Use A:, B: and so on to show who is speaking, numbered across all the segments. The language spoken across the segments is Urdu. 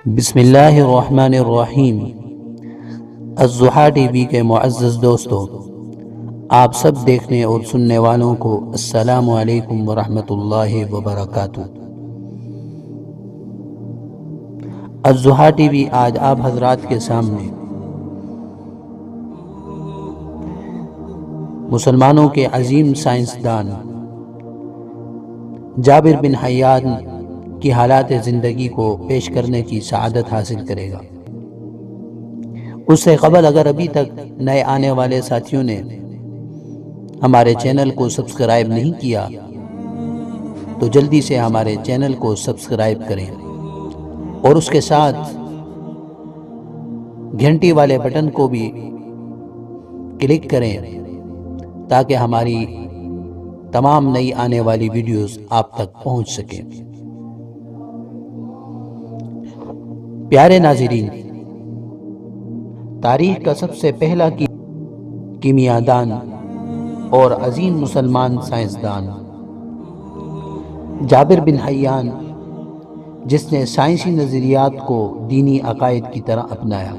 A: بسم اللہ الرحمن الرحیم۔ الضحیٰ ٹی وی کے معزز دوستو، آپ سب دیکھنے اور سننے والوں کو السلام علیکم ورحمۃ اللہ وبرکاتہ۔ الضحیٰ ٹی وی آج آپ حضرات کے سامنے مسلمانوں کے عظیم سائنسدان جابر بن حیان کی حالات زندگی کو پیش کرنے کی سعادت حاصل کرے گا۔ اس سے قبل اگر ابھی تک نئے آنے والے ساتھیوں نے ہمارے چینل کو سبسکرائب نہیں کیا تو جلدی سے ہمارے چینل کو سبسکرائب کریں اور اس کے ساتھ گھنٹی والے بٹن کو بھی کلک کریں تاکہ ہماری تمام نئی آنے والی ویڈیوز آپ تک پہنچ سکیں۔ پیارے ناظرین، تاریخ کا سب سے پہلا کیمیاء دان اور عظیم مسلمان سائنسدان جابر بن حیان، جس نے سائنسی نظریات کو دینی عقائد کی طرح اپنایا،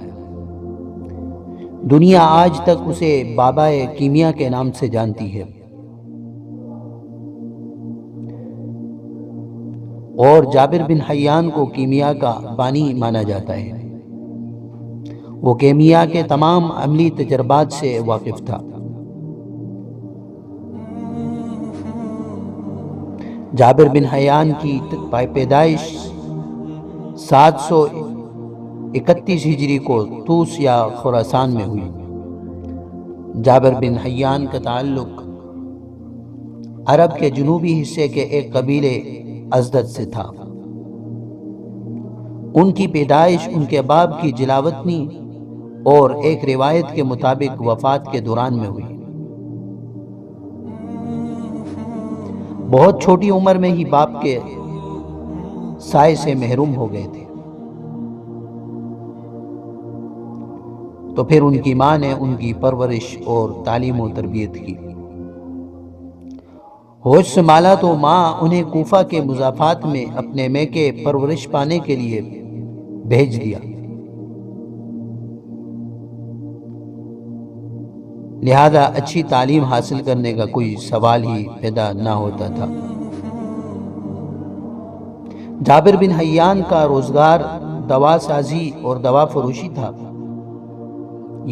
A: دنیا آج تک اسے بابائے کیمیاء کے نام سے جانتی ہے اور جابر بن حیان کو کیمیاء کا بانی مانا جاتا ہے۔ وہ کیمیاء کے تمام عملی تجربات سے واقف تھا۔ جابر بن حیان کی پیدائش 731 ہجری کو طوس یا خراسان میں ہوئی۔ جابر بن حیان کا تعلق عرب کے جنوبی حصے کے ایک قبیلے ازدد سے تھا۔ ان کی پیدائش ان کے باپ کی جلاوطنی اور ایک روایت کے مطابق وفات کے دوران میں ہوئی۔ بہت چھوٹی عمر میں ہی باپ کے سائے سے محروم ہو گئے تھے، تو پھر ان کی ماں نے ان کی پرورش اور تعلیم و تربیت کی۔ ہوش سنبھالا تو ماں انہیں کوفہ کے مضافات میں اپنے میکے پرورش پانے کے لیے بھیج دیا، لہذا اچھی تعلیم حاصل کرنے کا کوئی سوال ہی پیدا نہ ہوتا تھا۔ جابر بن حیان کا روزگار دوا سازی اور دوا فروشی تھا،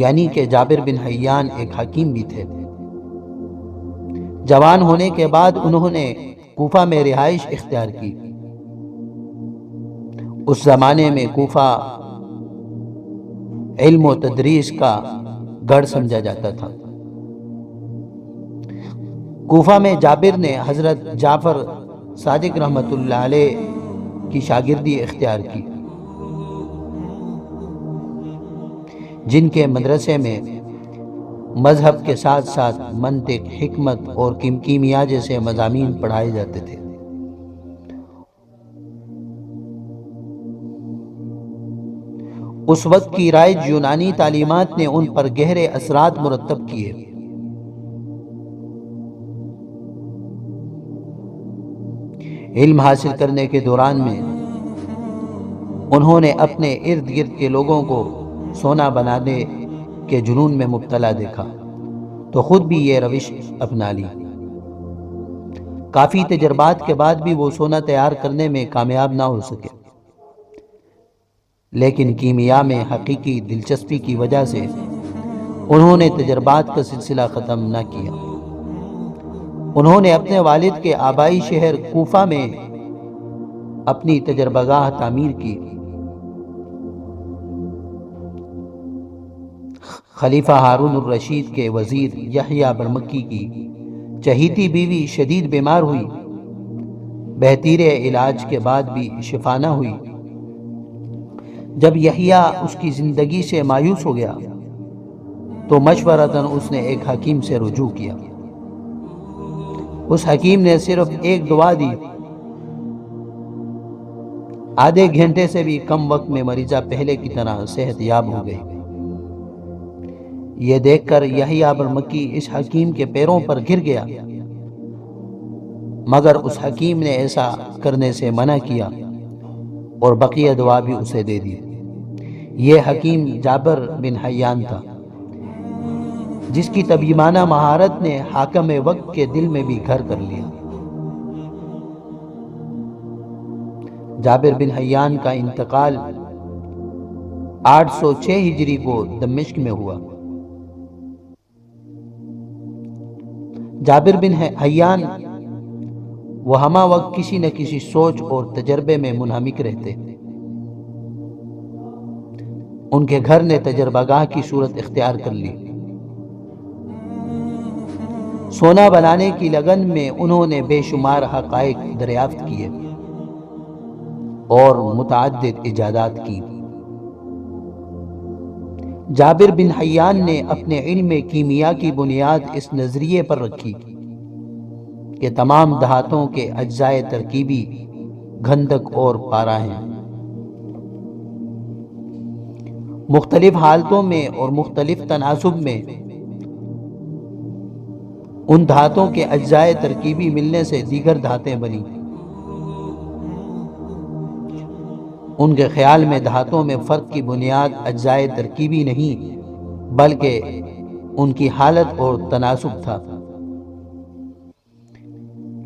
A: یعنی کہ جابر بن حیان ایک حکیم بھی تھے۔ جوان ہونے کے بعد انہوں نے کوفہ میں رہائش اختیار کی۔ اس زمانے میں کوفہ علم و تدریس کا گڑھ سمجھا جاتا تھا۔ کوفہ میں جابر نے حضرت جعفر صادق رحمۃ اللہ علیہ کی شاگردی اختیار کی، جن کے مدرسے میں مذہب کے ساتھ ساتھ منطق، حکمت اور کیمیاء جیسے مضامین پڑھائے جاتے تھے۔ اس وقت کی رائج یونانی تعلیمات نے ان پر گہرے اثرات مرتب کیے۔ علم حاصل کرنے کے دوران میں انہوں نے اپنے ارد گرد کے لوگوں کو سونا بنانے کے جنون میں مبتلا دیکھا تو خود بھی یہ روش اپنا لی۔ کافی تجربات کے بعد بھی وہ سونا تیار کرنے میں کامیاب نہ ہو سکے، لیکن کیمیاء میں حقیقی دلچسپی کی وجہ سے انہوں نے تجربات کا سلسلہ ختم نہ کیا۔ انہوں نے اپنے والد کے آبائی شہر کوفہ میں اپنی تجربہ گاہ تعمیر کی۔ خلیفہ ہارون الرشید کے وزیر یحییٰ برمکی کی چہیتی بیوی شدید بیمار ہوئی۔ بہتیر علاج کے بعد بھی شفا نہ ہوئی۔ جب یحییٰ اس کی زندگی سے مایوس ہو گیا تو مشورتاً اس نے ایک حکیم سے رجوع کیا۔ اس حکیم نے صرف ایک دعا دی، آدھے گھنٹے سے بھی کم وقت میں مریضہ پہلے کی طرح صحت یاب ہو گئی۔ یہ دیکھ کر یحییٰ برمکی اس حکیم کے پیروں پر گر گیا، مگر اس حکیم نے ایسا کرنے سے منع کیا اور بقیہ دعا بھی اسے دے دی۔ یہ حکیم جابر بن حیان تھا جس کی طبیبانہ مہارت نے حاکم وقت کے دل میں بھی گھر کر لیا۔ جابر بن حیان کا انتقال 806 ہجری کو دمشق میں ہوا۔ جابر بن حیان وہ ہمہ وقت کسی نہ کسی سوچ اور تجربے میں منہمک رہتے۔ ان کے گھر نے تجربہ گاہ کی صورت اختیار کر لی۔ سونا بنانے کی لگن میں انہوں نے بے شمار حقائق دریافت کیے اور متعدد ایجادات کی۔ جابر بن حیان نے اپنے علم کیمیا کی بنیاد اس نظریے پر رکھی کہ تمام دھاتوں کے اجزائے ترکیبی گندھک اور پارا ہیں۔ مختلف حالتوں میں اور مختلف تناسب میں ان دھاتوں کے اجزائے ترکیبی ملنے سے دیگر دھاتیں بنی۔ ان کے خیال میں دھاتوں میں فرق کی بنیاد اجزائے ترکیبی نہیں بلکہ ان کی حالت اور تناسب تھا۔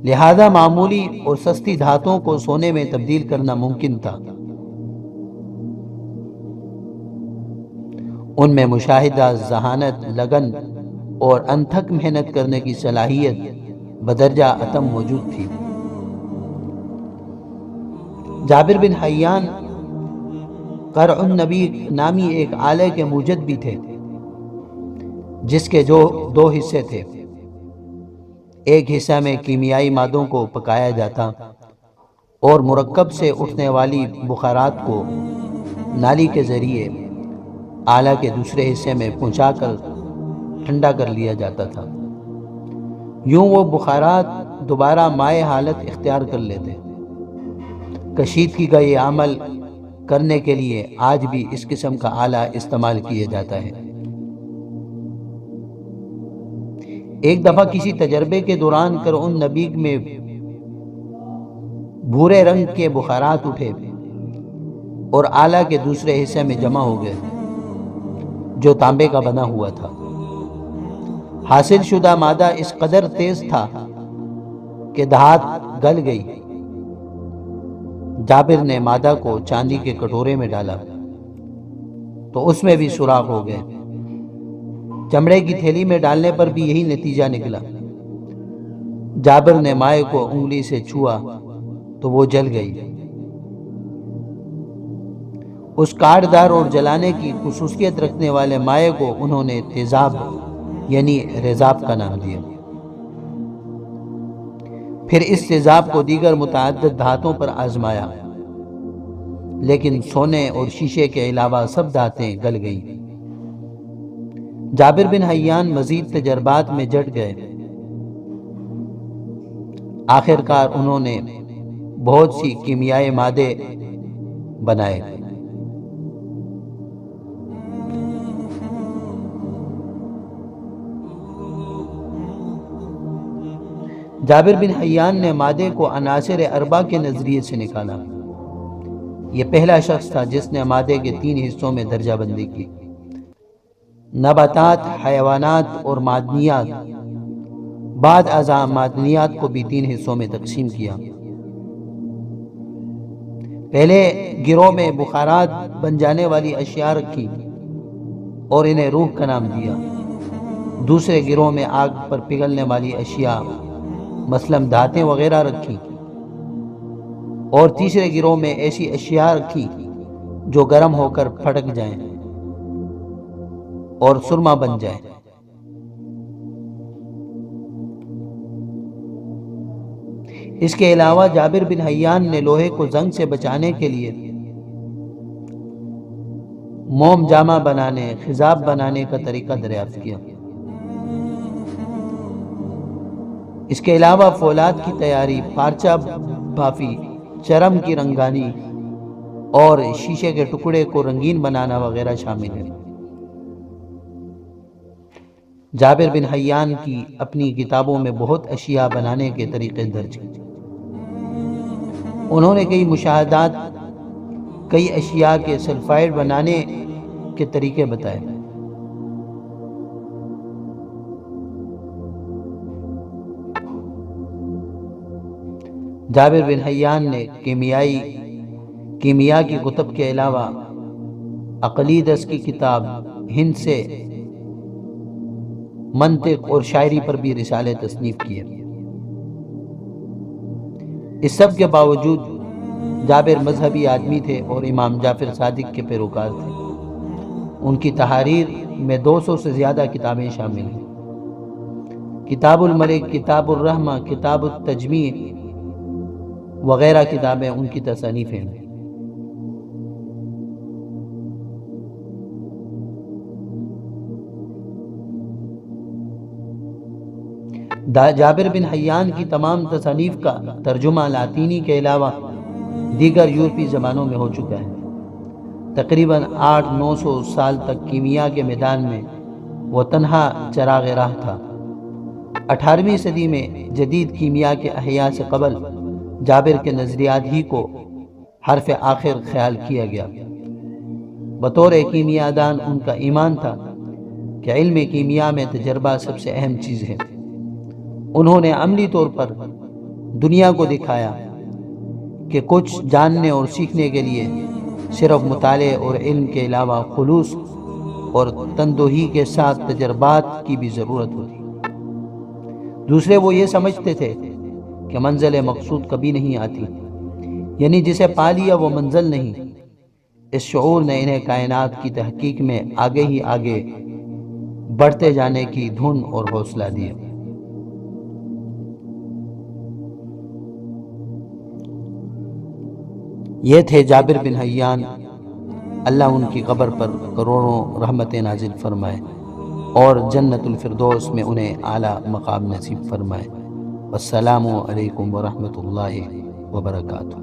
A: لہذا معمولی اور سستی دھاتوں کو سونے میں تبدیل کرنا ممکن تھا۔ ان میں مشاہدہ، ذہانت، لگن اور انتھک محنت کرنے کی صلاحیت بدرجہ اتم موجود تھی۔ جابر بن حیان قرع النبی نامی ایک آلے کے موجد بھی تھے جس کے جو 2 حصے تھے۔ ایک حصہ میں کیمیائی مادوں کو پکایا جاتا اور مرکب سے اٹھنے والی بخارات کو نالی کے ذریعے آلہ کے دوسرے حصے میں پہنچا کر ٹھنڈا کر لیا جاتا تھا۔ یوں وہ بخارات دوبارہ مائع حالت اختیار کر لیتے۔ کشیدگی کا یہ عمل کرنے کے لیے آج بھی اس قسم کا آلہ استعمال کیا جاتا ہے۔ ایک دفعہ کسی تجربے کے دوران قرع النبی میں بھورے رنگ کے بخارات اٹھے اور آلہ کے دوسرے حصے میں جمع ہو گئے جو تانبے کا بنا ہوا تھا۔ حاصل شدہ مادہ اس قدر تیز تھا کہ دھات گل گئی۔ جابر نے مادہ کو چاندی کے کٹورے میں ڈالا تو اس میں بھی سوراخ ہو گئے۔ چمڑے کی تھیلی میں ڈالنے پر بھی یہی نتیجہ نکلا۔ جابر نے مائع کو انگلی سے چھوا تو وہ جل گئی۔ اس کاٹدار اور جلانے کی خصوصیت رکھنے والے مائع کو انہوں نے تیزاب یعنی ریزاب کا نام دیا۔ پھر اس تیزاب کو دیگر متعدد دھاتوں پر آزمایا لیکن سونے اور شیشے کے علاوہ سب دھاتیں گل گئیں۔ جابر بن حیان مزید تجربات میں جٹ گئے۔ آخر کار انہوں نے بہت سی کیمیائی مادے بنائے۔ جابر بن حیان نے مادے کو عناصر اربع کے نظریے سے نکالا۔ یہ پہلا شخص تھا جس نے مادے کے 3 حصوں میں درجہ بندی کی: نباتات، حیوانات اور معدنیات۔ بعد ازاں معدنیات کو بھی 3 حصوں میں تقسیم کیا۔ پہلے گروہ میں بخارات بن جانے والی اشیاء رکھی اور انہیں روح کا نام دیا۔ دوسرے گروہ میں آگ پر پگھلنے والی اشیاء مثلاً دھاتیں وغیرہ رکھی اور تیسرے گروہ میں ایسی اشیاء رکھی جو گرم ہو کر پھٹک جائیں اور سرما بن جائیں۔ اس کے علاوہ جابر بن حیان نے لوہے کو زنگ سے بچانے کے لیے موم جامہ بنانے، خضاب بنانے کا طریقہ دریافت کیا۔ اس کے علاوہ فولاد کی تیاری، پارچہ بافی، چرم کی رنگانی اور شیشے کے ٹکڑے کو رنگین بنانا وغیرہ شامل ہے۔ جابر بن حیان کی اپنی کتابوں میں بہت اشیاء بنانے کے طریقے درج ہیں۔ انہوں نے کئی مشاہدات کئی اشیاء کے سلفائڈ بنانے کے طریقے بتائے۔ جابر بن حیان نے کیمیا کی کتب کے علاوہ عقلیدس کی کتاب ہند سے منطق اور شاعری پر بھی رسالے تصنیف کیے۔ اس سب کے باوجود جابر مذہبی آدمی تھے اور امام جعفر صادق کے پیروکار تھے۔ ان کی تحاریر میں 200 سے زیادہ کتابیں شامل ہیں۔ کتاب الملک، کتاب الرحمہ، کتاب التجمیع وغیرہ کتابیں ان کی تصانیفیں ہیں۔ جابر بن حیان کی تمام تصانیف کا ترجمہ لاطینی کے علاوہ دیگر یورپی زبانوں میں ہو چکا ہے۔ تقریباً 800-900 سال تک کیمیا کے میدان میں وہ تنہا چراغ راہ تھا۔ 18ویں صدی میں جدید کیمیا کے احیاء سے قبل جابر کے نظریات ہی کو حرف آخر خیال کیا گیا۔ بطور کیمیا دان ان کا ایمان تھا کہ علم کیمیا میں تجربہ سب سے اہم چیز ہے۔ انہوں نے عملی طور پر دنیا کو دکھایا کہ کچھ جاننے اور سیکھنے کے لیے صرف مطالعے اور علم کے علاوہ خلوص اور تندہی کے ساتھ تجربات کی بھی ضرورت ہوتی۔ دوسرے وہ یہ سمجھتے تھے کہ منزل مقصود کبھی نہیں آتی، یعنی جسے پا لیا وہ منزل نہیں۔ اس شعور نے انہیں کائنات کی تحقیق میں آگے ہی آگے بڑھتے جانے کی دھن اور حوصلہ دیا۔ یہ تھے جابر بن حیان، اللہ ان کی قبر پر کروڑوں رحمتیں نازل فرمائے اور جنت الفردوس میں انہیں اعلیٰ مقام نصیب فرمائے۔ السلام علیکم ورحمۃ اللہ وبرکاتہ۔